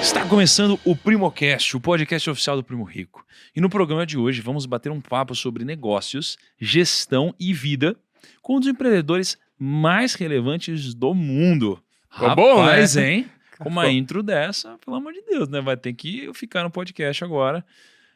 Está começando o Primocast, o podcast oficial do Primo Rico. E no programa de hoje vamos bater um papo sobre negócios, gestão e vida com um dos empreendedores mais relevantes do mundo. Ficou bom, né? Hein? Com uma intro dessa, pelo amor de Deus, né? Vai ter que ficar no podcast agora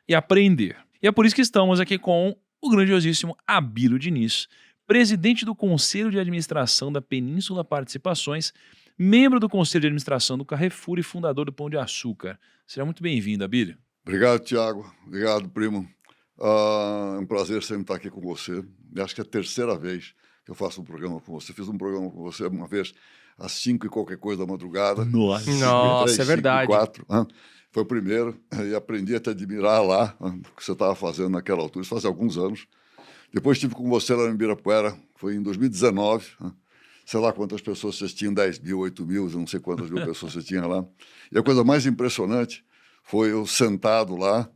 e aprender. E é por isso que estamos aqui com o grandiosíssimo Abílio Diniz, presidente do Conselho de Administração da Península Participações, membro do Conselho de Administração do Carrefour e fundador do Pão de Açúcar. Seja muito bem-vindo, Abílio. Obrigado, Thiago. Obrigado, primo. É um prazer sempre estar aqui com você. Acho que é a terceira vez que eu faço um programa com você. Fiz um programa com você uma vez às 5 e qualquer coisa da madrugada. Nossa, é verdade. 4, foi o primeiro e aprendi a te admirar lá, o que você estava fazendo naquela altura. Isso faz alguns anos. Depois estive com você lá em Ibirapuera, foi em 2019. Sei lá quantas pessoas vocês tinham, 10 mil, 8 mil, não sei quantas mil pessoas você tinha lá. E a coisa mais impressionante foi eu sentado lá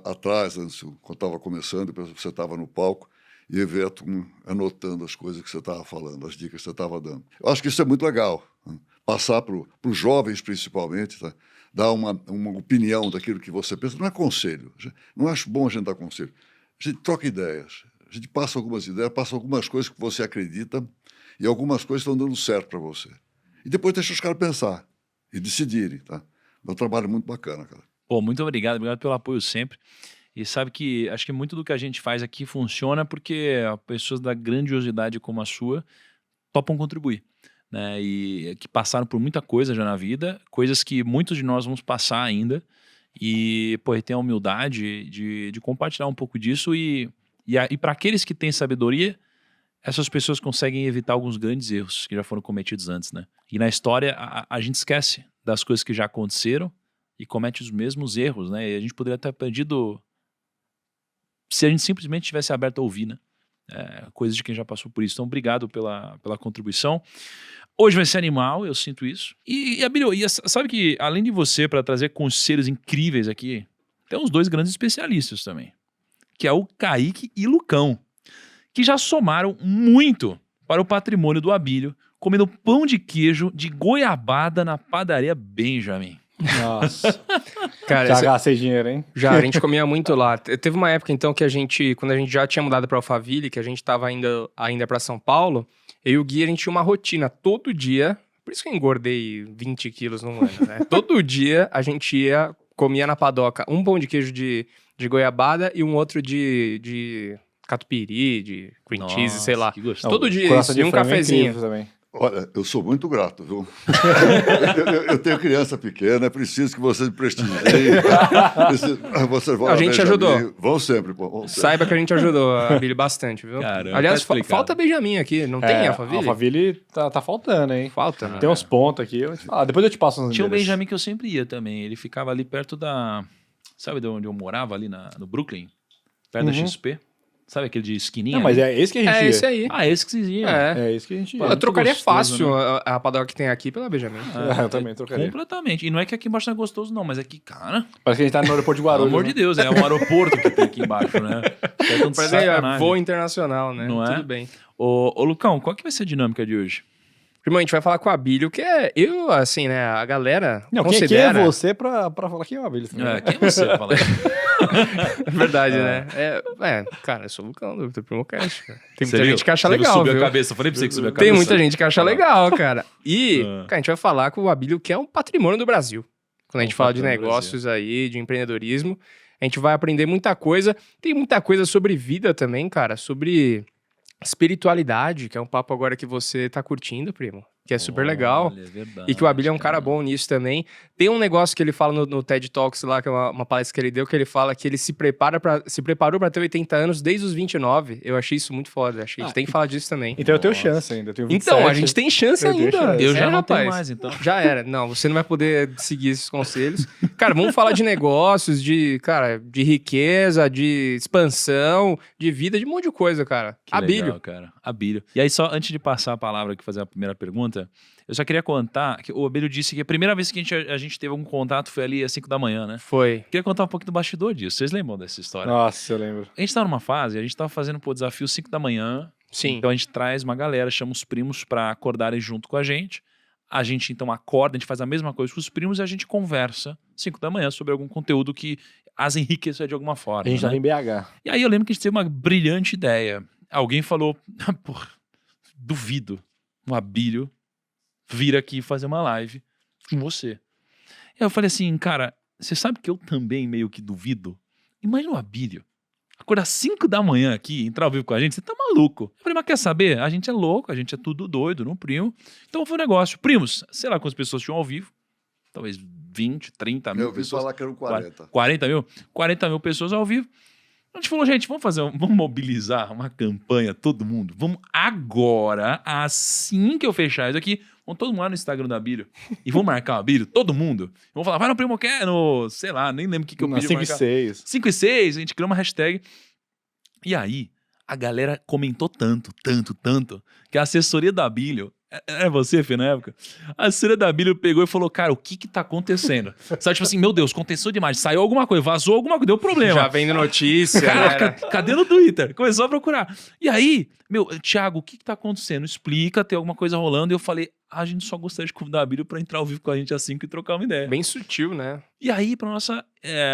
atrás, antes, quando estava começando, você estava no palco, e Eveto anotando as coisas que você estava falando, as dicas que você estava dando. Eu acho que isso é muito legal, passar para os jovens, principalmente, tá? Dar uma opinião daquilo que você pensa. Não é conselho, não acho bom a gente dar conselho. A gente troca ideias, a gente passa algumas ideias, passa algumas coisas que você acredita, e algumas coisas estão dando certo para você. E depois deixa os caras pensar e decidirem, tá? É um trabalho muito bacana, cara. Pô, muito obrigado pelo apoio sempre. E sabe que acho que muito do que a gente faz aqui funciona porque pessoas da grandiosidade como a sua topam contribuir, né? E que passaram por muita coisa já na vida, coisas que muitos de nós vamos passar ainda. E, pô, tem a humildade de compartilhar um pouco disso e para aqueles que têm sabedoria, essas pessoas conseguem evitar alguns grandes erros que já foram cometidos antes, né? E na história, a gente esquece das coisas que já aconteceram e comete os mesmos erros, né? E a gente poderia ter aprendido se a gente simplesmente tivesse aberto a ouvir, né? Coisas de quem já passou por isso. Então, obrigado pela contribuição. Hoje vai ser animal, eu sinto isso. E Abílio, sabe que além de você, para trazer conselhos incríveis aqui, tem uns dois grandes especialistas também, que é o Kaique e Lucão, que já somaram muito para o patrimônio do Abílio, comendo pão de queijo de goiabada na padaria Benjamin. Nossa. Cara, já gastei dinheiro, hein? Já, a gente comia muito lá. Teve uma época, então, que quando a gente já tinha mudado para Alphaville, que a gente tava ainda para São Paulo, eu e o Gui, a gente tinha uma rotina todo dia, por isso que eu engordei 20 quilos num ano, né? Todo dia a gente comia na padoca um pão de queijo de goiabada e um outro de catupiry, de cream cheese, sei lá. Todo dia isso, e um cafezinho. Também. Olha, eu sou muito grato, viu? eu tenho criança pequena, é preciso que vocês me prestigiem. Vocês vão a gente ajudou. Vão sempre, pô. Vão sempre. Saiba que a gente ajudou a Billy bastante, viu? Caramba, aliás, tá falta Benjamin aqui, não tem Alphaville? Alphaville tá faltando, hein? Falta, né? Tem uns pontos aqui. Depois eu te passo uns Tinha o endereços. Benjamin que eu sempre ia também. Ele ficava ali perto da... Sabe de onde eu morava? Ali no Brooklyn? Perto da XP. Sabe aquele de esquininha? Não, mas é esse que a gente ia. É esse aí. Ah, esse que vocês iam. É esse que a gente ia. Eu trocaria gostoso, fácil né? a padoca que tem aqui pela Benjamin. Eu também trocaria. Completamente. E não é que aqui embaixo não é gostoso, não, mas é que, cara... Parece que a gente tá no aeroporto de Pelo Guarulhos. amor de Deus, é um aeroporto que tem aqui embaixo, né? Parece que voo internacional, né? Não é? Tudo bem. Ô, Lucão, qual que vai ser a dinâmica de hoje? Irmão, a gente vai falar com o Abílio, que é... Eu, assim, né? A galera Não, considera... quem é você pra falar quem é o Abílio? Quem é você pra falar isso? É verdade, né? Cara, eu sou o Lucão do Primocast. Tem muita gente que acha Você legal, subiu viu? a cabeça. Eu falei pra você que subiu a cabeça. Tem muita gente que acha legal, cara. E, Ah. cara, a gente vai falar com o Abílio, que é um patrimônio do Brasil. Quando a gente fala de patrimônio do negócios aí, de empreendedorismo, a gente vai aprender muita coisa. Tem muita coisa sobre vida também, cara. Sobre espiritualidade, que é um papo agora que você tá curtindo, primo. Que é super legal. Olha, é verdade, E que o Abílio é um cara cara. bom nisso também. Tem um negócio que ele fala no TED Talks lá, que é uma palestra que ele deu, que ele fala que ele se preparou pra ter 80 anos desde os 29. Eu achei isso muito foda. Achei que a gente tem que falar disso também. Então eu tenho chance ainda. Eu tenho 27. Então, a gente tem chance Eu tenho ainda. chance. Eu já não rapaz. tenho mais, então. Já era. Não, você não vai poder seguir esses conselhos. Cara, vamos falar de negócios, de riqueza, de expansão, de vida, de um monte de coisa, cara. Que Abílio. legal, cara. Abílio. E aí, só antes de passar a palavra aqui, fazer a primeira pergunta, eu só queria contar que o Abílio disse que a primeira vez que a gente teve algum contato foi ali às 5 da manhã, né? Foi. Queria contar um pouco do bastidor disso. Vocês lembram dessa história? Nossa, eu lembro. A gente tava numa fase, a gente tava fazendo o desafio 5 da manhã. Sim. Então a gente traz uma galera, chama os primos pra acordarem junto com a gente. A gente então acorda, a gente faz a mesma coisa com os primos e a gente conversa 5 da manhã sobre algum conteúdo que as enriqueça de alguma forma. A gente né? tava em BH. E aí eu lembro que a gente teve uma brilhante ideia. Alguém falou, porra, duvido o Abílio vir aqui fazer uma live com você. E aí eu falei assim, cara, você sabe que eu também meio que duvido? Imagina o Abílio acordar 5 da manhã aqui, entrar ao vivo com a gente, você tá maluco. Eu falei, mas quer saber? A gente é louco, a gente é tudo doido, não primo. Então foi um negócio. Primos, sei lá quantas pessoas tinham ao vivo. Talvez 20, 30 mil Eu ouvi pessoas. falar que eram 40. 40 mil? 40 mil pessoas ao vivo. A gente falou, gente, vamos mobilizar uma campanha, todo mundo. Vamos agora, assim que eu fechar isso aqui, vamos todo mundo lá no Instagram do Abílio e vamos marcar o Abílio, todo mundo. Vamos falar, vai no Primo Quer, no, sei lá, nem lembro o que eu pedi. 5 e 6. 5 e 6, a gente criou uma hashtag. E aí, a galera comentou tanto, que a assessoria da Abílio, era você, Fê, na época? A assessoria da Abílio pegou e falou, cara, o que tá acontecendo? Sabe, tipo assim, meu Deus, aconteceu demais, saiu alguma coisa, vazou alguma coisa, deu problema. Já vendo notícia. Cara, cadê no Twitter? Começou a procurar. E aí, Thiago, o que tá acontecendo? Explica, tem alguma coisa rolando. E eu falei, a gente só gostaria de convidar a Abílio pra entrar ao vivo com a gente às 5 e trocar uma ideia. Bem sutil, né? E aí, pra nossa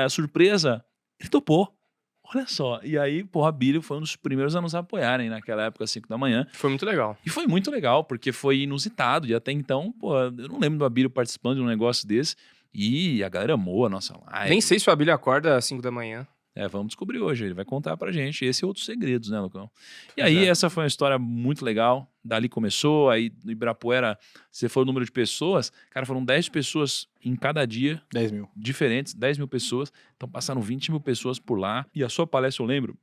surpresa, ele topou. Olha só. E aí, pô, a Abílio foi um dos primeiros a nos apoiarem naquela época, às 5 da manhã. Foi muito legal. E foi muito legal, porque foi inusitado. E até então, pô, eu não lembro do Abílio participando de um negócio desse. E a galera amou a nossa live. Nem sei se o Abílio acorda às 5 da manhã. Vamos descobrir hoje. Ele vai contar pra gente esse e outros segredos, né, Lucão? E Pois aí, é. essa foi uma história muito legal. Dali começou, aí no Ibirapuera, se for o número de pessoas, cara, foram 10 pessoas em cada dia, 10 mil. diferentes, 10 mil pessoas. Então passaram 20 mil pessoas por lá. E a sua palestra, eu lembro,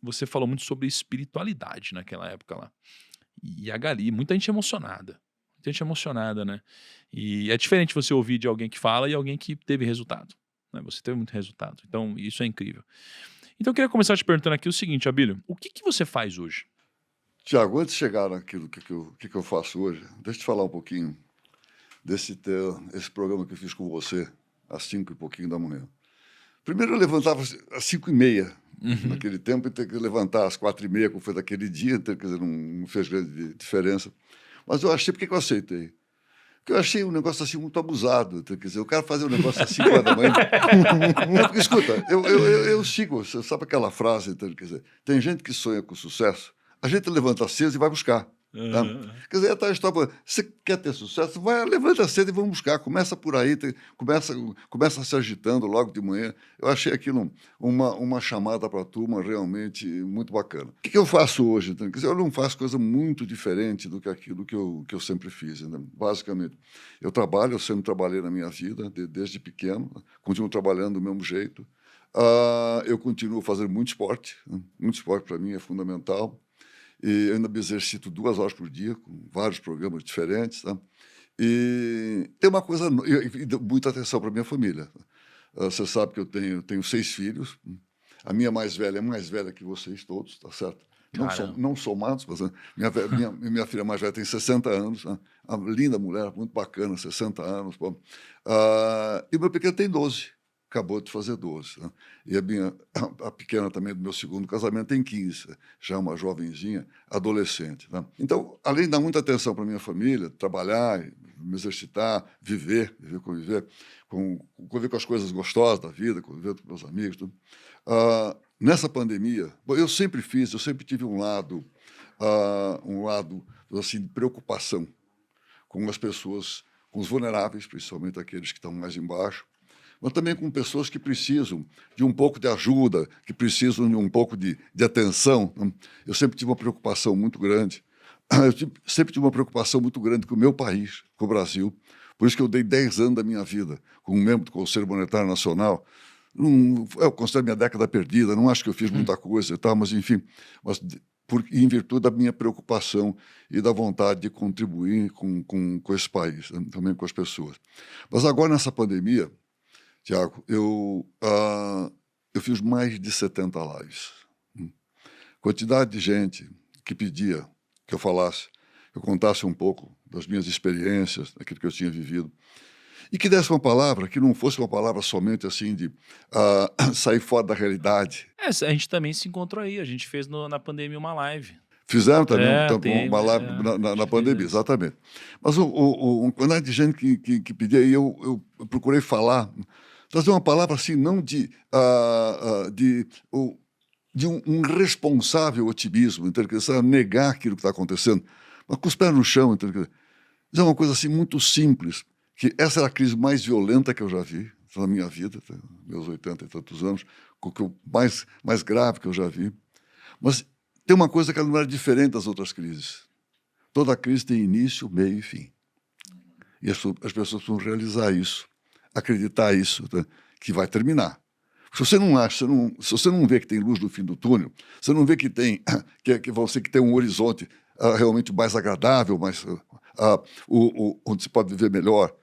você falou muito sobre espiritualidade naquela época lá. E a Gali, muita gente emocionada. Muita gente emocionada, né? E é diferente você ouvir de alguém que fala e alguém que teve resultado. Né? Você teve muito resultado. Então, isso é incrível. Então, eu queria começar te perguntando aqui o seguinte, Abílio. O que você faz hoje? Tiago, antes de chegar naquilo que eu faço hoje, deixa eu te falar um pouquinho esse programa que eu fiz com você às 5 e pouquinho da manhã. Primeiro eu levantava às 5 e meia, naquele tempo, e ter que levantar às 4 e meia, como foi daquele dia, quer dizer, não fez grande diferença. Mas eu achei, por que eu aceitei? Porque eu achei um negócio assim muito abusado. Quer dizer, eu quero fazer um negócio às 5 horas da manhã. Porque, escuta, eu sigo, você sabe aquela frase, quer dizer, tem gente que sonha com sucesso, a gente levanta cedo e vai buscar. Tá? Quer dizer, a história, você quer ter sucesso, levanta cedo e vamos buscar. Começa por aí, começa se agitando logo de manhã. Eu achei aquilo uma chamada para a turma realmente muito bacana. O que eu faço hoje? Então? Quer dizer, eu não faço coisa muito diferente do que aquilo que eu sempre fiz. Né? Basicamente, eu sempre trabalhei na minha vida, desde pequeno, continuo trabalhando do mesmo jeito. Eu continuo fazendo muito esporte. Né? Muito esporte para mim é fundamental. E eu ainda me exercito 2 horas por dia, com vários programas diferentes. Tá? E tem uma coisa, e dou muita atenção para a minha família. Você sabe que eu tenho 6 filhos. A minha mais velha é mais velha que vocês todos, tá certo? Não somados, mas minha filha mais velha tem 60 anos. Né? Uma linda mulher, muito bacana, 60 anos. E o meu pequeno tem 12. Acabou de fazer 12. Né? E a pequena também do meu segundo casamento tem 15, já uma jovenzinha, adolescente. Né? Então, além de dar muita atenção para a minha família, trabalhar, me exercitar, conviver com as coisas gostosas da vida, conviver com meus amigos. Tudo. Nessa pandemia, eu sempre tive um lado assim, de preocupação com as pessoas, com os vulneráveis, principalmente aqueles que estão mais embaixo, mas também com pessoas que precisam de um pouco de ajuda, que precisam de um pouco de atenção. Eu sempre tive uma preocupação muito grande. Sempre tive uma preocupação muito grande com o meu país, com o Brasil. Por isso que eu dei 10 anos da minha vida como membro do Conselho Monetário Nacional. Eu considero minha década perdida, não acho que eu fiz muita coisa e tal, mas enfim, em virtude da minha preocupação e da vontade de contribuir com esse país, também com as pessoas. Mas agora, nessa pandemia, Tiago, eu fiz mais de 70 lives. Quantidade de gente que pedia que eu falasse, que eu contasse um pouco das minhas experiências, daquilo que eu tinha vivido, e que desse uma palavra que não fosse uma palavra somente assim de sair fora da realidade. A gente também se encontrou aí, a gente fez na pandemia uma live. Fizeram também tem, uma live na pandemia, exatamente. Mas uma quantidade de gente que pedia, e eu procurei falar, trazer uma palavra assim, não de um responsável otimismo, negar aquilo que está acontecendo, mas com os pés no chão, dizer uma coisa assim muito simples, que essa era a crise mais violenta que eu já vi na minha vida, meus 80 e tantos anos, com o mais grave que eu já vi. Mas tem uma coisa que não era diferente das outras crises. Toda crise tem início, meio e fim. E as pessoas precisam realizar isso, acreditar isso, que vai terminar. Se você não acha, se você não vê que tem luz no fim do túnel, você não vê que tem um horizonte realmente mais agradável, onde se pode viver melhor,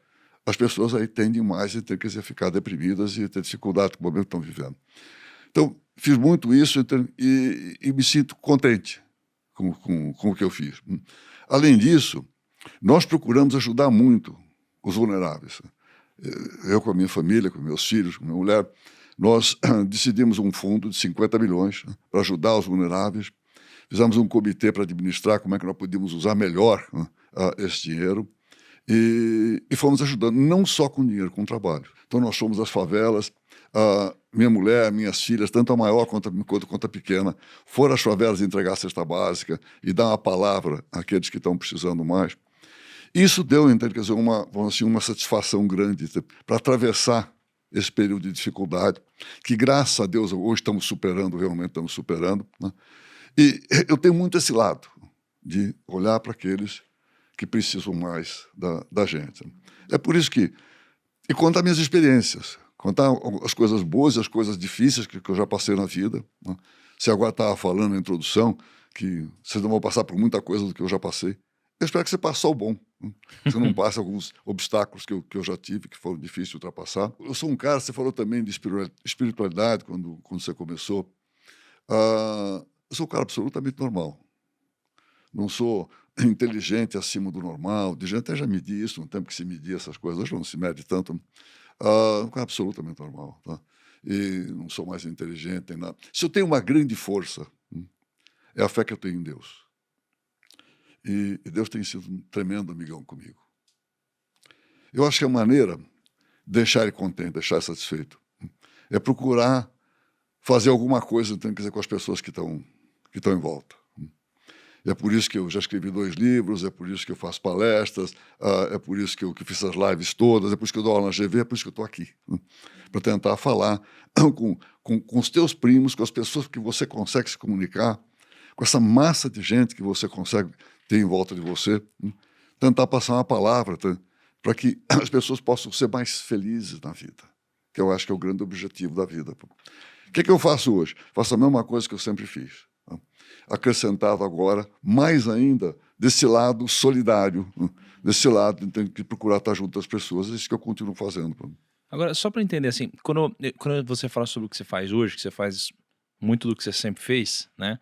as pessoas aí tendem mais a ficar deprimidas e ter dificuldade com o momento que estão vivendo. Então, fiz muito isso e me sinto contente com o que eu fiz. Além disso, nós procuramos ajudar muito os vulneráveis. Eu com a minha família, com meus filhos, com minha mulher, nós decidimos um fundo de 50 milhões para ajudar os vulneráveis. Fizemos um comitê para administrar como é que nós podíamos usar melhor esse dinheiro. E fomos ajudando, não só com dinheiro, com trabalho. Então, nós fomos às favelas, minha mulher, minhas filhas, tanto a maior quanto a pequena, foram às favelas entregar a cesta básica e dar uma palavra àqueles que estão precisando mais. Isso deu, então, quer dizer, uma satisfação grande para atravessar esse período de dificuldade, que, graças a Deus, hoje estamos superando, realmente estamos superando, né? E eu tenho muito esse lado de olhar para aqueles que precisam mais da gente. É por isso e contar minhas experiências, contar as coisas boas e as coisas difíceis que eu já passei na vida, né? Você agora estava falando na introdução que vocês não vão passar por muita coisa do que eu já passei. Eu espero que você passe só o bom, né? Você não passe alguns obstáculos que eu já tive, que foram difíceis de ultrapassar. Eu sou um cara, você falou também de espiritualidade quando você começou. Eu sou um cara absolutamente normal. Não sou inteligente acima do normal. De gente até já medi isso, no tempo que se media essas coisas, hoje não se mede tanto. Um cara absolutamente normal. Tá? E não sou mais inteligente, nem nada. Se eu tenho uma grande força, é a fé que eu tenho em Deus. E Deus tem sido um tremendo amigão comigo. Eu acho que a maneira de deixar ele contente, deixar ele satisfeito, é procurar fazer alguma coisa, quer dizer, com as pessoas que estão em volta. É por isso que eu já escrevi 2 livros, é por isso que eu faço palestras, é por isso que eu fiz as lives todas, é por isso que eu dou aula na GV, é por isso que eu estou aqui. Para tentar falar com os teus primos, com as pessoas que você consegue se comunicar, com essa massa de gente que você consegue ter em volta de você, tentar passar uma palavra para que as pessoas possam ser mais felizes na vida, que eu acho que é o grande objetivo da vida. O que eu faço hoje? Faço a mesma coisa que eu sempre fiz. Acrescentado agora, mais ainda, desse lado solidário, desse lado de procurar estar junto às pessoas, é isso que eu continuo fazendo. Agora, só para entender, assim, quando você fala sobre o que você faz hoje, que você faz muito do que você sempre fez, né?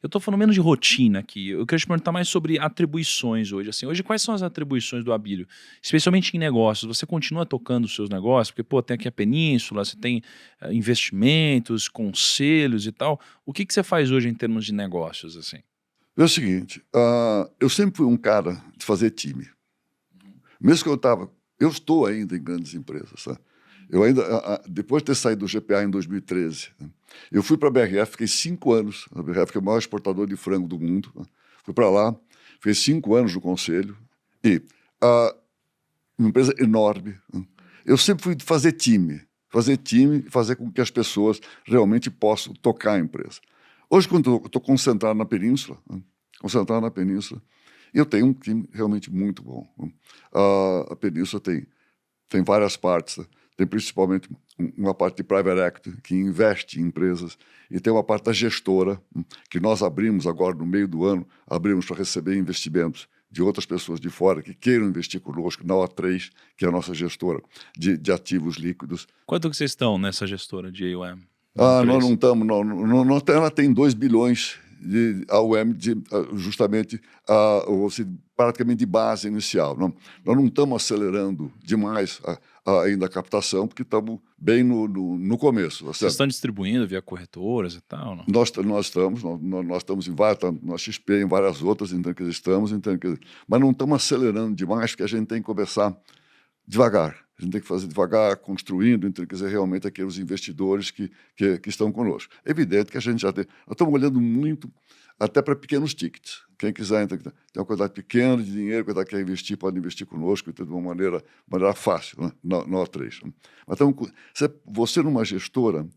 Eu tô falando menos de rotina aqui. Eu queria te perguntar mais sobre atribuições hoje. Assim, hoje, quais são as atribuições do Abílio? Especialmente em negócios. Você continua tocando os seus negócios? Porque, pô, tem aqui a Península, você tem investimentos, conselhos e tal. O que você faz hoje em termos de negócios, assim? É o seguinte, eu sempre fui um cara de fazer time. Mesmo que eu estou ainda em grandes empresas, sabe? Eu ainda, depois de ter saído do GPA em 2013, eu fui para a BRF, fiquei 5 anos, a BRF que é o maior exportador de frango do mundo, fui para lá, fiquei 5 anos no conselho, e uma empresa enorme. Eu sempre fui fazer time e fazer com que as pessoas realmente possam tocar a empresa. Hoje, quando eu estou concentrado na Península, eu tenho um time realmente muito bom. A Península tem várias partes, né? Tem principalmente uma parte de private equity, que investe em empresas, e tem uma parte da gestora, que nós abrimos agora no meio do ano, abrimos para receber investimentos de outras pessoas de fora que queiram investir conosco, na O3, que é a nossa gestora de ativos líquidos. Quanto que vocês estão nessa gestora de AUM? Nós não estamos, ela tem 2 bilhões a UEM justamente praticamente de base inicial. Nós não estamos acelerando demais ainda a captação, porque estamos bem no começo. Tá, vocês estão distribuindo via corretoras e tal? Não? Nós estamos em várias, na XP, em várias outras, então, que estamos, mas não estamos acelerando demais, porque a gente tem que começar devagar. A gente tem que fazer devagar, construindo, então, quer dizer, realmente aqueles investidores que estão conosco. É evidente que a gente já tem... Nós estamos olhando muito até para pequenos tickets. Quem quiser, então, tem uma quantidade pequena de dinheiro, quem quer investir, pode investir conosco, então, de uma maneira fácil, né? na O3. Mas, então, você numa gestora,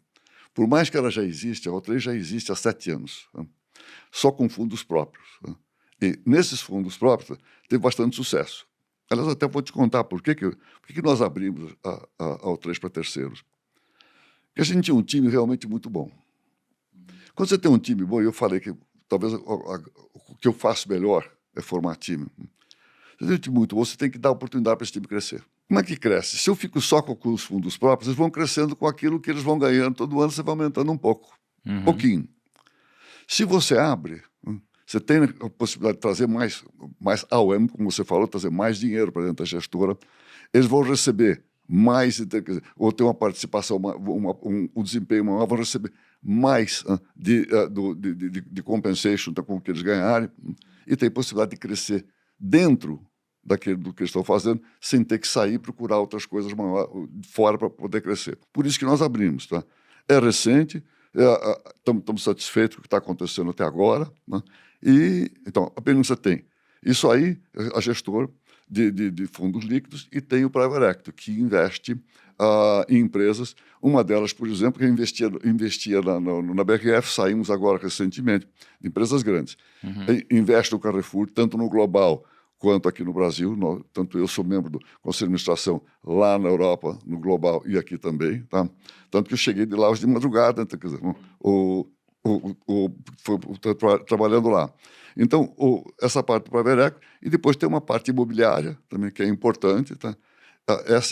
por mais que ela já existe, a O3 já existe há 7 anos, né? Só com fundos próprios. Né? E nesses fundos próprios teve bastante sucesso. Aliás, até vou te contar por que nós abrimos a O3 para terceiros. Porque a gente tinha um time realmente muito bom. Quando você tem um time bom, eu falei que talvez o que eu faço melhor é formar time. Você tem um time muito bom, você tem que dar oportunidade para esse time crescer. Como é que cresce? Se eu fico só com os fundos próprios, eles vão crescendo com aquilo que eles vão ganhando. Todo ano você vai aumentando um pouco, um pouquinho. Se você abre... Você tem a possibilidade de trazer mais AUM, como você falou, trazer mais dinheiro para dentro da gestora. Eles vão receber mais, ou ter uma participação, um desempenho maior, vão receber mais de compensation com o que eles ganharem, e tem possibilidade de crescer dentro do que eles estão fazendo, sem ter que sair e procurar outras coisas fora para poder crescer. Por isso que nós abrimos. Tá? É recente, estamos satisfeitos com o que está acontecendo até agora, né? E, então, apenas você tem isso aí, a gestor de fundos líquidos, e tem o Private Equity, que investe em empresas. Uma delas, por exemplo, que investia na BRF, saímos agora recentemente, de empresas grandes. Investe no Carrefour, tanto no global quanto aqui no Brasil. Tanto eu sou membro do Conselho de Administração lá na Europa, no global e aqui também. Tá? Tanto que eu cheguei de lá hoje de madrugada, então, quer dizer, trabalhando lá. Então, essa parte do Private Equity, e depois tem uma parte imobiliária também, que é importante, tá?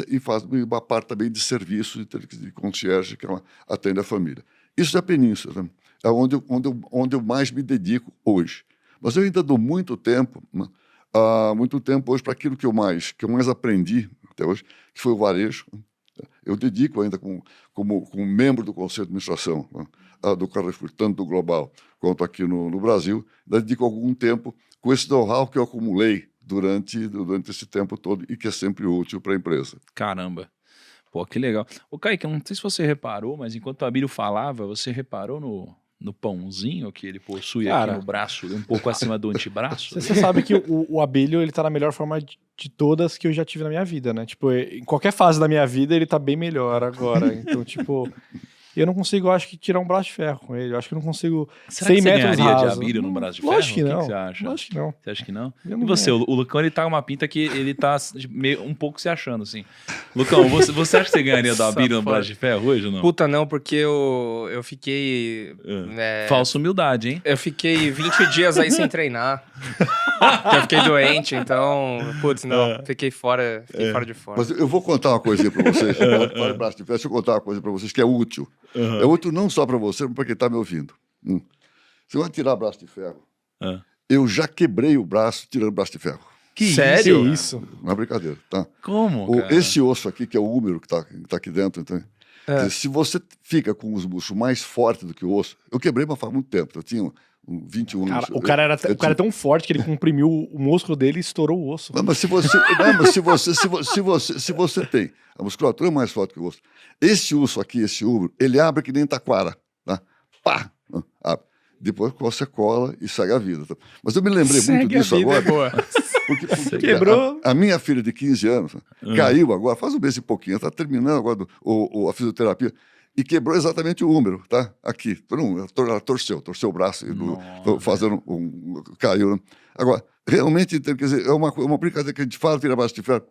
E faz uma parte também de serviços, de concierge, que ela atende a família. Isso é a Península, tá? É onde eu mais me dedico hoje. Mas eu ainda dou muito tempo, né? Muito tempo hoje para aquilo que eu mais aprendi até hoje, que foi o varejo. Eu dedico ainda como membro do Conselho de Administração, né, do Carrefour, tanto do global quanto aqui no Brasil, dedico algum tempo com esse know-how que eu acumulei durante esse tempo todo e que é sempre útil para a empresa. Caramba. Pô, que legal. Ô, Kaique, eu não sei se você reparou, mas enquanto o Abílio falava, você reparou no pãozinho que ele possui aqui no braço, um pouco acima do antebraço? Você sabe que o Abílio, ele tá na melhor forma de todas que eu já tive na minha vida, né? Tipo, em qualquer fase da minha vida, ele tá bem melhor agora. Então, tipo... Eu não consigo, acho que, tirar um braço de ferro com ele. Eu acho que eu não consigo. Será 100 que você metros ganharia raso. de Abílio num braço de ferro? Lógico que não. O que você acha? Lógico que não. Você acha que não? Eu E não você? ganho. O Lucão, ele tá com uma pinta que ele tá um pouco se achando, assim. Lucão, você acha que você ganharia do Abílio num braço de ferro hoje ou não? Puta, não, porque eu fiquei... Falsa humildade, hein? Eu fiquei 20 dias aí sem treinar. Eu fiquei doente, então... Putz, não. Fiquei fora de forma. Mas eu vou contar uma coisinha para vocês. Deixa eu contar uma coisa para vocês que é útil. É útil não só para você, mas para quem está me ouvindo. Você vai tirar braço de ferro. Eu já quebrei o braço tirando braço de ferro. Sério? Que isso? Não é brincadeira, tá? Como, cara? Esse osso aqui, que é o úmero que tá aqui dentro, então, se você fica com os músculos mais fortes do que o osso... Eu quebrei, mas faz muito tempo. Eu tinha 21 anos. O cara é tão forte que ele comprimiu o músculo dele e estourou o osso. Não, mas se você tem a musculatura mais forte que o osso, esse osso aqui, esse úmero, ele abre que nem taquara, tá? Pá! Abre. Depois você cola e segue a vida. Tá? Mas eu me lembrei muito disso agora. Porque Quebrou. A minha filha de 15 anos caiu agora, faz um mês e pouquinho, está terminando agora a fisioterapia, e quebrou exatamente o úmero, tá? Aqui. Ela torceu o braço, caiu. Né? Agora, realmente, quer dizer, é uma brincadeira que a gente fala, tira braço de ferro.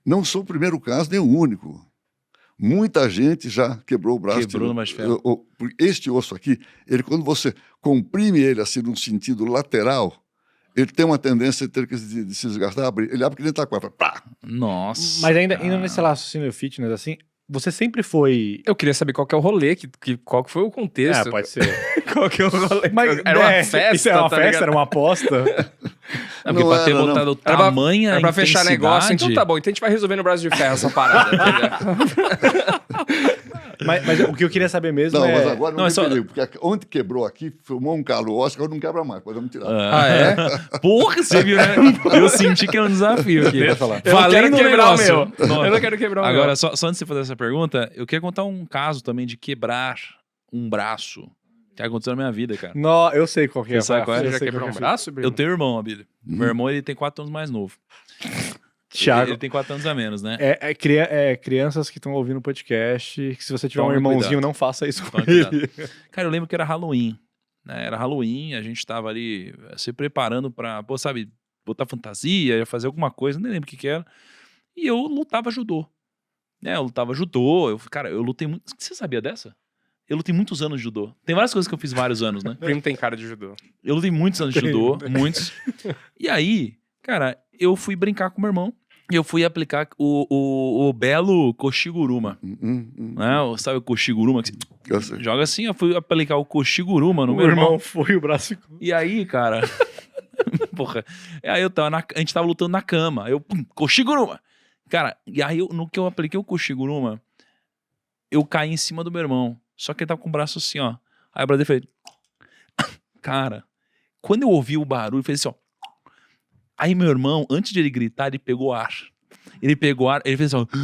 Não sou o primeiro caso, nem o único. Muita gente já quebrou o braço. Quebrou no braço de ferro. Este osso aqui, quando você comprime ele assim num sentido lateral, ele tem uma tendência de se desgastar, ele abre que nem taquara. Nossa. Mas ainda nesse raciocínio fitness, assim, você sempre foi... Eu queria saber qual que é o rolê, qual que foi o contexto. Pode ser. Qual que é o rolê? Mas, Era uma é, festa, Isso era uma tá festa? ligado? Era uma aposta? É porque Não pra ter era, não. botado Era pra- tamanha Era pra fechar negócio, então tá bom. Então a gente vai resolver no braço de ferro essa parada. entendeu? mas o que eu queria saber mesmo Não, mas é... agora não, Não, é tem só- perigo, porque onde quebrou aqui, filmou um calo Oscar, não quebra mais, podemos tirar. Ah, é? Porra, você viu, né? Eu senti que é um desafio aqui. Deixa eu falar. Eu não quero Valendo o quebrar o negócio. meu. Nota. Eu não quero quebrar o meu. Agora, só antes de você fazer essa pergunta, eu queria contar um caso também de quebrar um braço que aconteceu na minha vida, cara. Não, eu sei qual que é. Você sabe qual é? Eu Você já sei quebrou qual um que é. braço, Bruno? Eu tenho um irmão, Abílio. Meu irmão, ele tem 4 anos mais novo. Thiago, Ele tem 4 anos a menos, né? crianças que estão ouvindo o podcast, que se você tiver um Tome irmãozinho, cuidado. não faça isso com Tome cuidado. ele. Cara, eu lembro que era Halloween, né? Era Halloween, a gente tava ali se preparando pra, pô, sabe, botar fantasia, ia fazer alguma coisa, nem lembro o que era. E eu lutava judô. Né? Eu lutava judô, cara, eu lutei muito... Você sabia dessa? Eu lutei muitos anos de judô. Tem várias coisas que eu fiz vários anos, né? O primo tem cara de judô. Eu lutei muitos anos de judô, muitos. E aí, cara, eu fui brincar com meu irmão e eu fui aplicar o belo Koshiguruma. Né? Sabe o Koshiguruma? Que Eu sei. você joga assim, eu fui aplicar o Koshiguruma no O meu irmão. irmão foi, o braço ficou. E aí, cara... Porra. Aí a gente tava lutando na cama. Eu, Koshiguruma! Cara, e aí no que eu apliquei o Koshiguruma, eu caí em cima do meu irmão. Só que ele tava com o braço assim, ó. Aí o brother fez... Cara, quando eu ouvi o barulho, fez assim, ó. Aí meu irmão, antes de ele gritar, ele pegou ar. Ele pegou ar, ele fez assim, ó.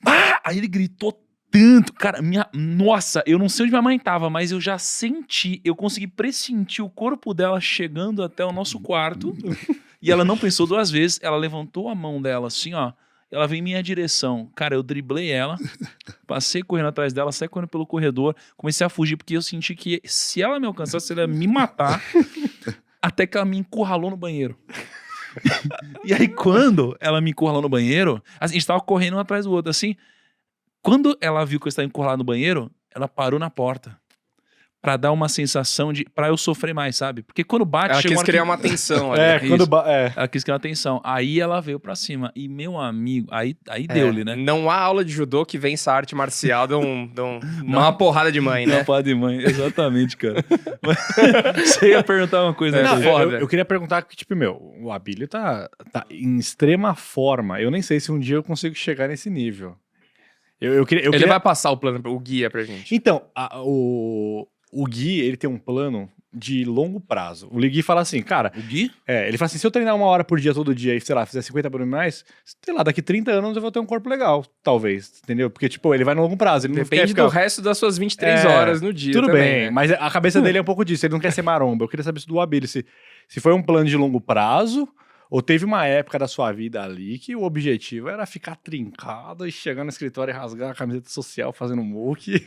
Ah! Aí ele gritou tanto. Cara, nossa, eu não sei onde minha mãe tava, mas eu já senti, eu consegui pressentir o corpo dela chegando até o nosso quarto. E ela não pensou 2 vezes, ela levantou a mão dela assim, ó. Ela veio em minha direção. Cara, eu driblei ela, passei correndo atrás dela, saí correndo pelo corredor, comecei a fugir, porque eu senti que se ela me alcançasse, ela ia me matar, até que ela me encurralou no banheiro. E aí, quando ela me encurralou no banheiro, a gente tava correndo um atrás do outro, assim. Quando ela viu que eu estava encurralado no banheiro, ela parou na porta. Pra dar uma sensação de... Pra eu sofrer mais, sabe? Porque quando bate... Ela chega quis hora criar que- uma tensão ali. É, quando... Isso. É. Ela quis criar atenção. Aí ela veio pra cima. E meu amigo... Aí deu-lhe, né? Não há aula de judô que vença a arte marcial de uma porrada de mãe, né? Não pode de mãe. Exatamente, cara. Mas você ia perguntar uma coisa. Não, né? foda. Eu queria perguntar que, tipo, o Abílio tá em extrema forma. Eu nem sei se um dia eu consigo chegar nesse nível. Eu Ele vai passar o plano, o guia pra gente. Então, o Gui, ele tem um plano de longo prazo. O Gui fala assim, cara, O Gui? ele fala assim, se eu treinar 1 hora por dia todo dia e, sei lá, fizer 50 abdominais, sei lá, daqui 30 anos eu vou ter um corpo legal, talvez, entendeu? Porque, tipo, ele vai no longo prazo, ele não quer Depende ficar... do resto das suas 23 É, horas no dia Tudo também, bem, né? mas a cabeça dele é um pouco disso, ele não quer ser maromba. Eu queria saber se do Abílio, se foi um plano de longo prazo, ou teve uma época da sua vida ali que o objetivo era ficar trincado e chegar no escritório e rasgar a camiseta social fazendo muque.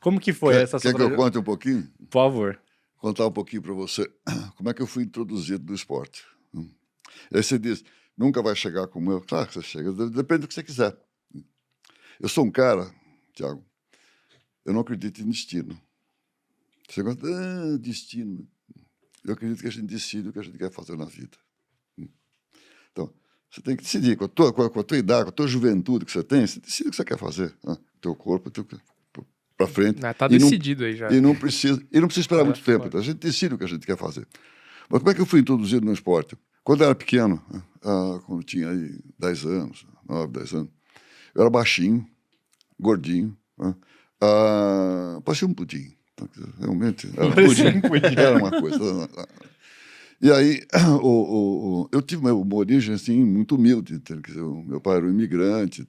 Como que foi essa sua Quer que eu trajetória? conte um pouquinho? Por favor. Contar um pouquinho para você como é que eu fui introduzido no esporte. E aí você diz, nunca vai chegar como eu. Claro que você chega, depende do que você quiser. Eu sou um cara, Thiago, eu não acredito em destino. Você gosta, destino. Eu acredito que a gente decide o que a gente quer fazer na vida. Então, você tem que decidir, com a tua idade, com a tua juventude que você tem, você decide o que você quer fazer. Teu corpo, para frente. Tá E não- decidido aí já. E não precisa esperar muito tempo. Então a gente decide o que a gente quer fazer. Mas como é que eu fui introduzido no esporte? Quando eu era pequeno, quando eu tinha aí 10 anos, 9, 10 anos, eu era baixinho, gordinho, parecia um pudim. Então, realmente, era um pudim. Era uma coisa. E aí, eu tive uma origem assim, muito humilde. Quer dizer, o meu pai era um imigrante.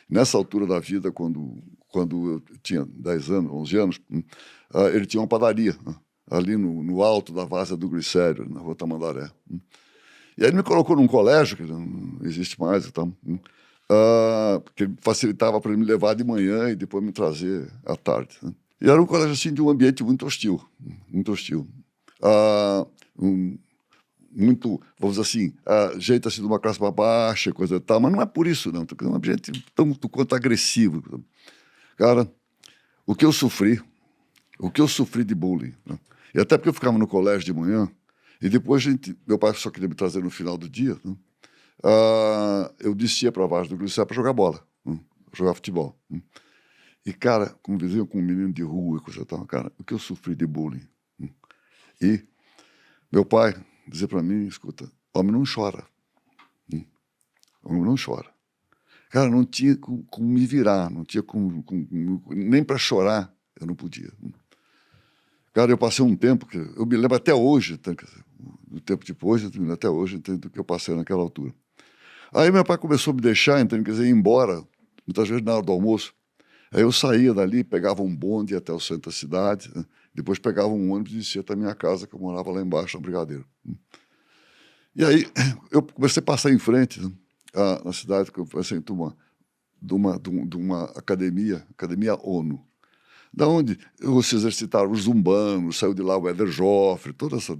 Nessa altura da vida, quando eu tinha 10 anos, 11 anos, ele tinha uma padaria ali no alto da Várzea do Glicério, na Rua Tamandaré. E aí ele me colocou num colégio, que não existe mais, então, que facilitava para ele me levar de manhã e depois me trazer à tarde. E era um colégio assim, de um ambiente muito hostil, muito hostil. Muito, vamos dizer assim, jeito assim de uma classe mais baixa, coisa e tal, mas não é por isso, não. É um ambiente tanto quanto agressivo. Cara, o que eu sofri de bullying, né? E até porque eu ficava no colégio de manhã, e depois meu pai só queria me trazer no final do dia, né? Eu descia para a Várzea do Glicério para jogar bola, jogar futebol. E, cara, convivia com um menino de rua e coisa e tal. Cara, o que eu sofri de bullying. E meu pai dizia para mim, escuta, homem não chora. Homem não chora. Cara, não tinha como me virar, não tinha nem para chorar eu não podia. Cara, eu passei um tempo, que eu me lembro até hoje, do tempo depois, até hoje, do que eu passei naquela altura. Aí meu pai começou a me deixar, então, quer dizer, ir embora, muitas vezes na hora do almoço. Aí eu saía dali, pegava um bonde até o centro da cidade, né? Depois pegava um ônibus e descia até a minha casa, que eu morava lá embaixo, na Brigadeiro. E aí eu comecei a passar em frente, né, na cidade, que eu passei de uma academia ONU, da onde se exercitaram os zumbanos, saiu de lá o Éder Joffre, toda essa...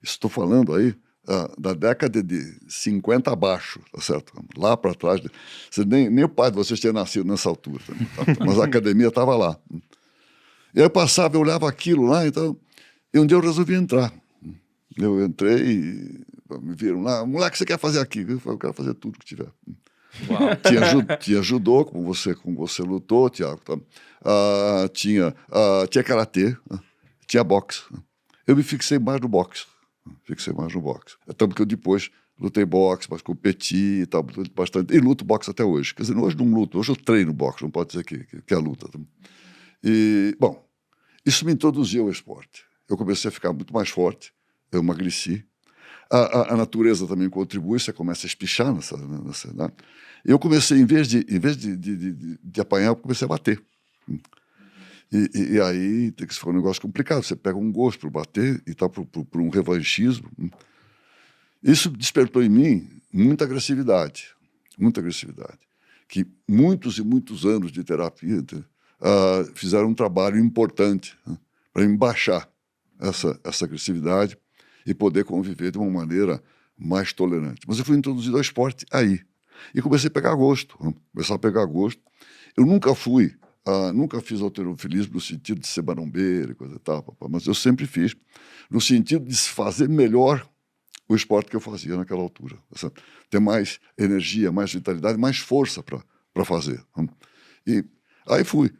Estou falando aí da década de 50 abaixo, tá certo? Lá para trás, nem o pai de vocês tinha nascido nessa altura, tá? Mas a academia estava lá. E aí eu passava, eu olhava aquilo lá, então, e um dia eu resolvi entrar. Eu entrei e me viram lá, moleque, você quer fazer aqui? Eu falei, eu quero fazer tudo que tiver. Tinha judô, como você lutou, Tiago. Tá? Tinha karatê, tinha boxe. Eu me fixei mais no boxe. Tanto que eu depois lutei boxe, mas competi e tal, bastante. E luto boxe até hoje. Quer dizer, hoje não luto, hoje eu treino boxe, não pode dizer que é luta. E, bom, isso me introduziu ao esporte. Eu comecei a ficar muito mais forte, eu emagreci. A natureza também contribui, você começa a espichar nessa né? Eu comecei, em vez de apanhar, eu comecei a bater. E aí tem que ser um negócio complicado. Você pega um gosto por bater e tal, por um revanchismo. Isso despertou em mim muita agressividade. Que muitos e muitos anos de terapia fizeram um trabalho importante, né, para me baixar essa agressividade e poder conviver de uma maneira mais tolerante. Mas eu fui introduzido ao esporte aí. E comecei a pegar gosto. Eu nunca fiz halterofilismo no sentido de ser marombeiro e coisa e tal, mas eu sempre fiz no sentido de fazer melhor o esporte que eu fazia naquela altura. Ter mais energia, mais vitalidade, mais força para fazer. E aí fui.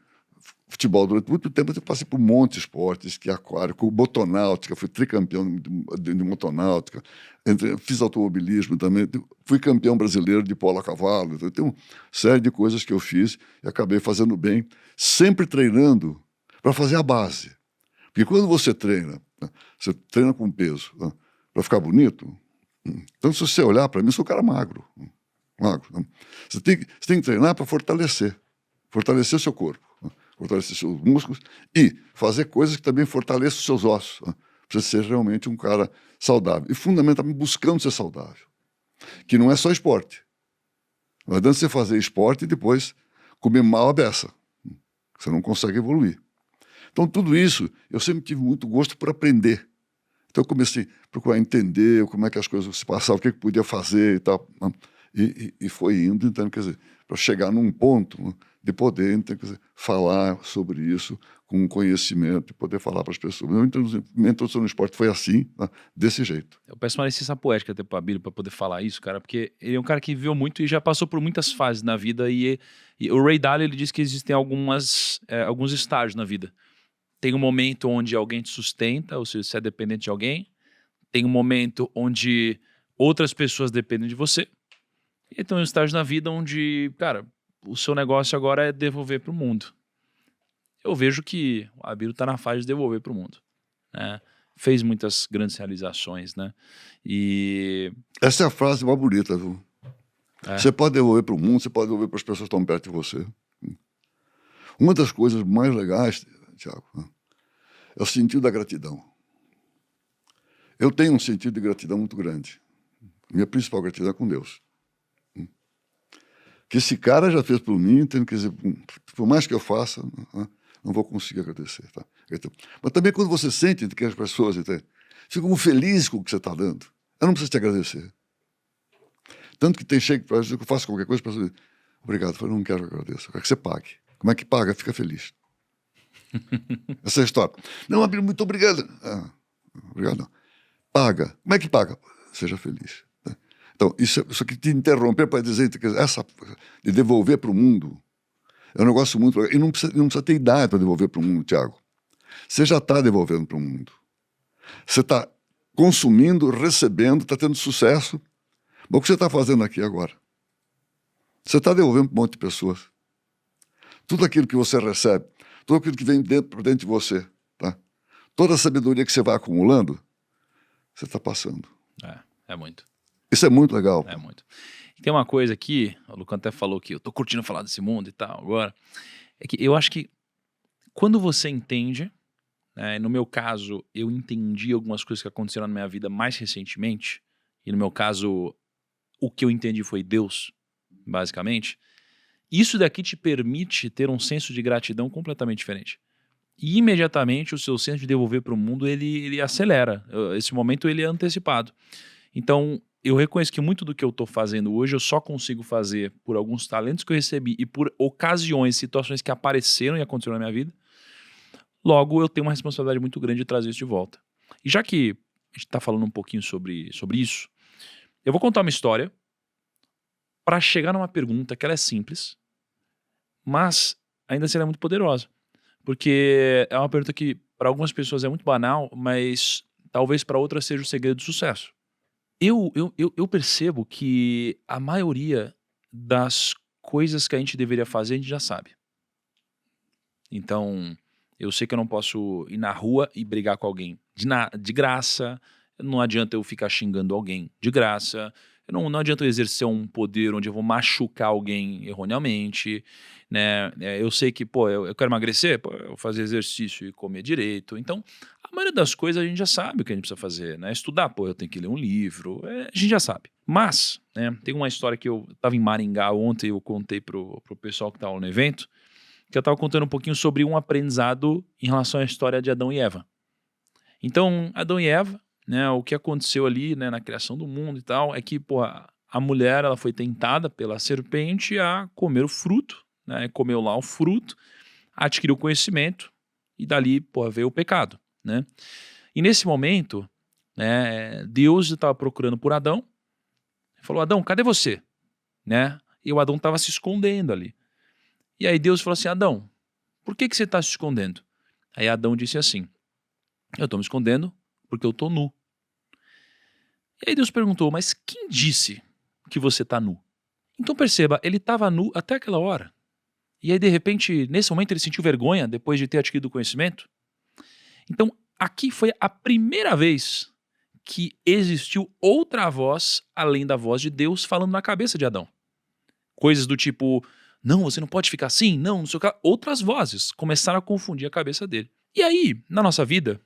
Futebol, durante muito tempo eu passei por um monte de esportes, esqui aquático, motonáutica, fui tricampeão de motonáutica, fiz automobilismo também, fui campeão brasileiro de polo a cavalo, então, tem uma série de coisas que eu fiz e acabei fazendo bem, sempre treinando para fazer a base. Porque quando você treina com peso, né, para ficar bonito, então se você olhar para mim, eu sou um cara magro. Você tem que treinar para fortalecer o seu corpo, fortalecer seus músculos e fazer coisas que também fortaleçam os seus ossos, para você ser realmente um cara saudável. E, fundamentalmente, buscando ser saudável, que não é só esporte. Não adianta você fazer esporte e depois comer mal a beça. Você não consegue evoluir. Então, tudo isso, eu sempre tive muito gosto por aprender. Então, eu comecei a procurar entender como é que as coisas se passavam, o que podia fazer e tal. E foi indo, então, quer dizer, para chegar num ponto de poder, então, quer dizer, falar sobre isso com conhecimento, e poder falar para as pessoas. Minha introdução no esporte foi assim, né, desse jeito. Eu peço uma licença poética até para o Abílio para poder falar isso, cara, porque ele é um cara que viveu muito e já passou por muitas fases na vida. E o Ray Dalio, ele diz que existem alguns estágios na vida. Tem um momento onde alguém te sustenta, ou seja, você é dependente de alguém. Tem um momento onde outras pessoas dependem de você. E tem um estágio na vida onde, cara, o seu negócio agora é devolver para o mundo. Eu vejo que o Abílio está na fase de devolver para o mundo, né? Fez muitas grandes realizações, né? E essa é a frase mais bonita, viu? Você pode devolver para o mundo, você pode devolver para as pessoas que estão perto de você. Uma das coisas mais legais, Tiago, é o sentido da gratidão. Eu tenho um sentido de gratidão muito grande. Minha principal gratidão é com Deus. Que esse cara já fez por mim, então, quer dizer, por mais que eu faça, não vou conseguir agradecer. Tá? Mas também quando você sente que as pessoas ficam felizes com o que você está dando, eu não preciso te agradecer. Tanto que tem chego para que eu faço qualquer coisa, para você obrigado, eu falei, não quero que eu agradeça, eu quero que você pague. Como é que paga? Fica feliz. Essa é a história. Não, Abílio, muito obrigado. Obrigado, não. Paga. Como é que paga? Seja feliz. Então, isso aqui te interromper para dizer que essa de devolver para o mundo É um negócio muito legal. E não precisa ter idade para devolver para o mundo, Tiago. Você já está devolvendo para o mundo. Você está consumindo, recebendo, está tendo sucesso. Mas o que você está fazendo aqui agora? Você está devolvendo para um monte de pessoas. Tudo aquilo que você recebe, tudo aquilo que vem por dentro de você, tá? Toda a sabedoria que você vai acumulando, você está passando. É muito. Isso é muito legal. É muito. E tem uma coisa aqui, o Lucão até falou que eu tô curtindo falar desse mundo e tal agora, é que eu acho que quando você entende, né, no meu caso, eu entendi algumas coisas que aconteceram na minha vida mais recentemente, e no meu caso, o que eu entendi foi Deus, basicamente, isso daqui te permite ter um senso de gratidão completamente diferente. E imediatamente o seu senso de devolver para o mundo, ele acelera. Esse momento ele é antecipado. Então, eu reconheço que muito do que eu estou fazendo hoje eu só consigo fazer por alguns talentos que eu recebi e por ocasiões, situações que apareceram e aconteceram na minha vida. Logo, eu tenho uma responsabilidade muito grande de trazer isso de volta. E já que a gente está falando um pouquinho sobre isso, eu vou contar uma história para chegar numa pergunta que ela é simples, mas ainda será muito poderosa. Porque é uma pergunta que para algumas pessoas é muito banal, mas talvez para outras seja o segredo do sucesso. Eu percebo que a maioria das coisas que a gente deveria fazer a gente já sabe. Então, eu sei que eu não posso ir na rua e brigar com alguém de graça, não adianta eu ficar xingando alguém de graça, não adianta eu exercer um poder onde eu vou machucar alguém erroneamente, né? Eu sei que, eu quero emagrecer, eu vou fazer exercício e comer direito. Então, a maioria das coisas a gente já sabe o que a gente precisa fazer, né? Estudar, eu tenho que ler um livro, a gente já sabe. Mas, né, tem uma história que eu estava em Maringá ontem, eu contei pro pessoal que estava no evento, que eu estava contando um pouquinho sobre um aprendizado em relação à história de Adão e Eva. Então, Adão e Eva, né, o que aconteceu ali, né, na criação do mundo e tal, é que a mulher ela foi tentada pela serpente a comer o fruto, né, comeu lá o fruto, adquiriu conhecimento e dali veio o pecado. Né? E nesse momento, né, Deus estava procurando por Adão, falou: Adão, cadê você? Né? E o Adão estava se escondendo ali. E aí Deus falou assim: Adão, por que você está se escondendo? Aí Adão disse assim: eu estou me escondendo porque eu estou nu. E aí Deus perguntou: mas quem disse que você está nu? Então perceba, ele estava nu até aquela hora. E aí de repente, nesse momento ele sentiu vergonha depois de ter adquirido o conhecimento. Então aqui foi a primeira vez que existiu outra voz além da voz de Deus falando na cabeça de Adão. Coisas do tipo: não, você não pode ficar assim, não sei o que. Outras vozes começaram a confundir a cabeça dele. E aí, na nossa vida,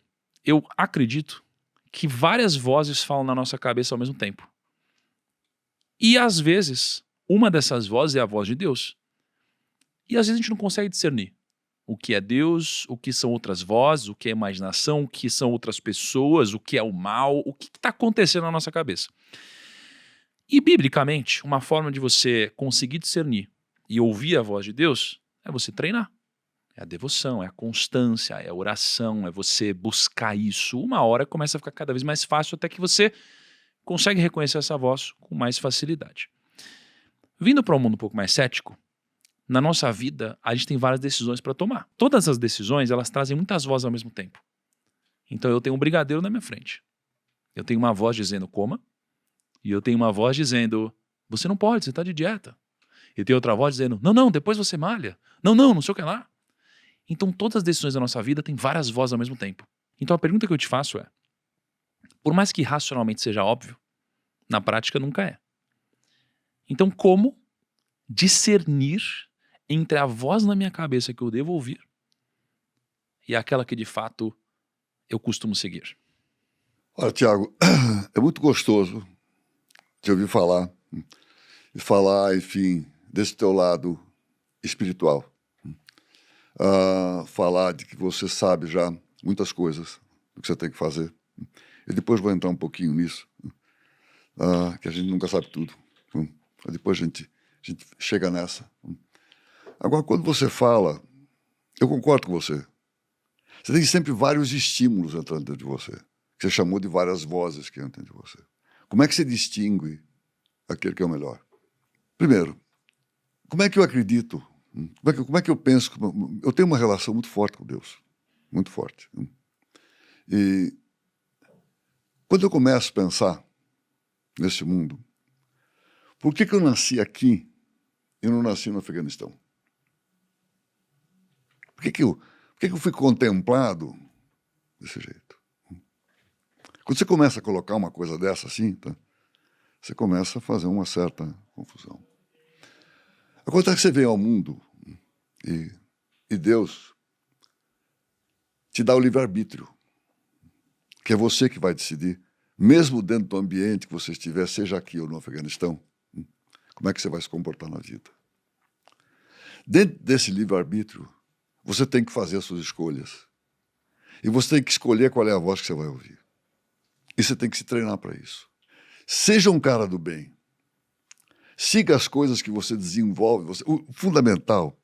eu acredito que várias vozes falam na nossa cabeça ao mesmo tempo. E às vezes, uma dessas vozes é a voz de Deus. E às vezes a gente não consegue discernir o que é Deus, o que são outras vozes, o que é imaginação, o que são outras pessoas, o que é o mal, o que está acontecendo na nossa cabeça. E biblicamente, uma forma de você conseguir discernir e ouvir a voz de Deus é você treinar. É a devoção, é a constância, é a oração, é você buscar isso. Uma hora começa a ficar cada vez mais fácil até que você consegue reconhecer essa voz com mais facilidade. Vindo para um mundo um pouco mais cético, na nossa vida a gente tem várias decisões para tomar. Todas as decisões, elas trazem muitas vozes ao mesmo tempo. Então eu tenho um brigadeiro na minha frente. Eu tenho uma voz dizendo coma, e eu tenho uma voz dizendo você não pode, você está de dieta. E tem outra voz dizendo não, depois você malha. Não sei o que lá. Então todas as decisões da nossa vida têm várias vozes ao mesmo tempo. Então a pergunta que eu te faço é: por mais que racionalmente seja óbvio, na prática nunca é. Então como discernir entre a voz na minha cabeça que eu devo ouvir e aquela que de fato eu costumo seguir? Olha, Tiago, é muito gostoso te ouvir falar, e falar, enfim, desse teu lado espiritual. Falar de que você sabe já muitas coisas do que você tem que fazer. E depois vou entrar um pouquinho nisso, que a gente nunca sabe tudo. Depois a gente chega nessa. Agora, quando você fala, eu concordo com você. Você tem sempre vários estímulos entrando dentro de você, que você chamou de várias vozes que entram dentro de você. Como é que você distingue aquele que é o melhor? Primeiro, como é que eu acredito Como é que eu penso? Eu tenho uma relação muito forte com Deus. Muito forte. E quando eu começo a pensar nesse mundo, por que eu nasci aqui e não nasci no Afeganistão? Por que eu fui contemplado desse jeito? Quando você começa a colocar uma coisa dessa assim, tá, você começa a fazer uma certa confusão. Acontece que você vem ao mundo e Deus te dá o livre-arbítrio, que é você que vai decidir, mesmo dentro do ambiente que você estiver, seja aqui ou no Afeganistão, como é que você vai se comportar na vida. Dentro desse livre-arbítrio, você tem que fazer as suas escolhas. E você tem que escolher qual é a voz que você vai ouvir. E você tem que se treinar para isso. Seja um cara do bem. Siga as coisas que você desenvolve. O fundamental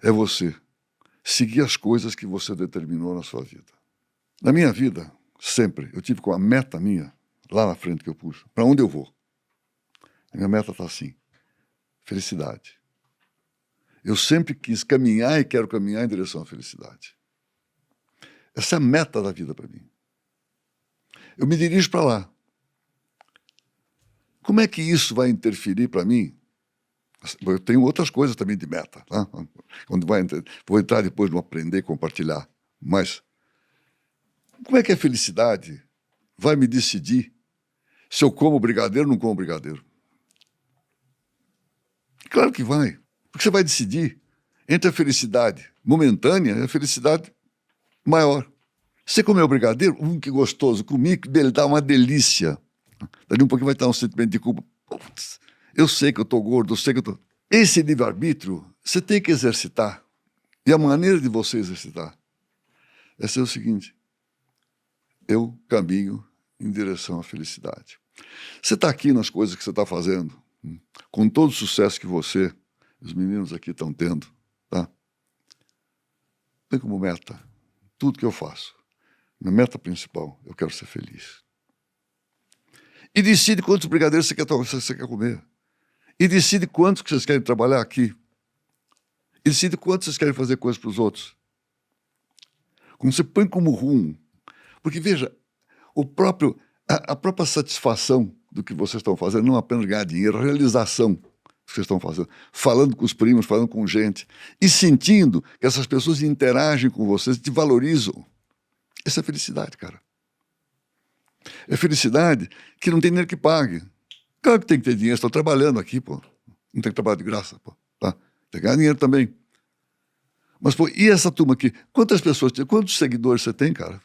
é você seguir as coisas que você determinou na sua vida. Na minha vida, sempre, eu tive com a meta minha, lá na frente que eu puxo, para onde eu vou. A minha meta está assim, felicidade. Eu sempre quis caminhar e quero caminhar em direção à felicidade. Essa é a meta da vida para mim. Eu me dirijo para lá. Como é que isso vai interferir para mim? Eu tenho outras coisas também de meta, tá? Vou entrar depois no aprender e compartilhar. Mas como é que a felicidade vai me decidir se eu como brigadeiro ou não como brigadeiro? Claro que vai. Porque você vai decidir entre a felicidade momentânea e a felicidade maior. Você comeu brigadeiro? Que gostoso. Comi, dele dá uma delícia. Dali um pouquinho vai estar um sentimento de culpa. Putz, eu sei que eu estou gordo, eu sei que eu estou... Esse livre-arbítrio, você tem que exercitar. E a maneira de você exercitar é ser o seguinte: eu caminho em direção à felicidade. Você está aqui nas coisas que você está fazendo, com todo o sucesso que você, os meninos aqui estão tendo, tá? Tem como meta tudo que eu faço. Minha meta principal, eu quero ser feliz. E decide quantos brigadeiros você quer comer. E decide quantos que vocês querem trabalhar aqui. E decide quantos vocês querem fazer coisas para os outros. Como você põe como rumo. Porque, veja, a própria satisfação do que vocês estão fazendo, não apenas ganhar dinheiro, a realização que vocês estão fazendo, falando com os primos, falando com gente, e sentindo que essas pessoas interagem com vocês, te valorizam. Essa é felicidade, cara. É felicidade que não tem dinheiro que pague. Claro que tem que ter dinheiro, estou trabalhando aqui, pô. Não tem que trabalhar de graça, pô. Tá? Tem que ganhar dinheiro também. Mas, pô, e essa turma aqui? Quantas pessoas tem? Quantos seguidores você tem, cara?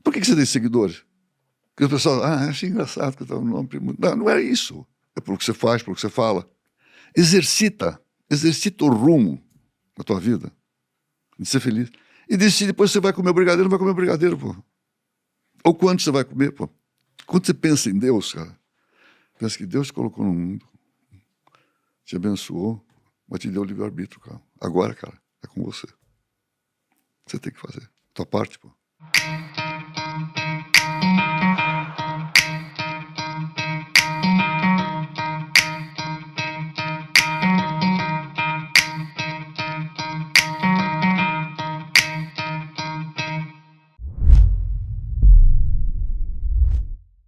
Por que você tem seguidores? Porque o pessoal, achei engraçado que eu estava no nome. Não é isso. É pelo que você faz, pelo que você fala. Exercita o rumo da tua vida, de ser feliz. E decide depois você vai comer brigadeiro ou não vai comer brigadeiro, pô. Ou quanto você vai comer, pô. Quando você pensa em Deus, cara, pensa que Deus te colocou no mundo, te abençoou, mas te deu o livre-arbítrio, cara. Agora, cara, é com você. Você tem que fazer. Tua parte, pô.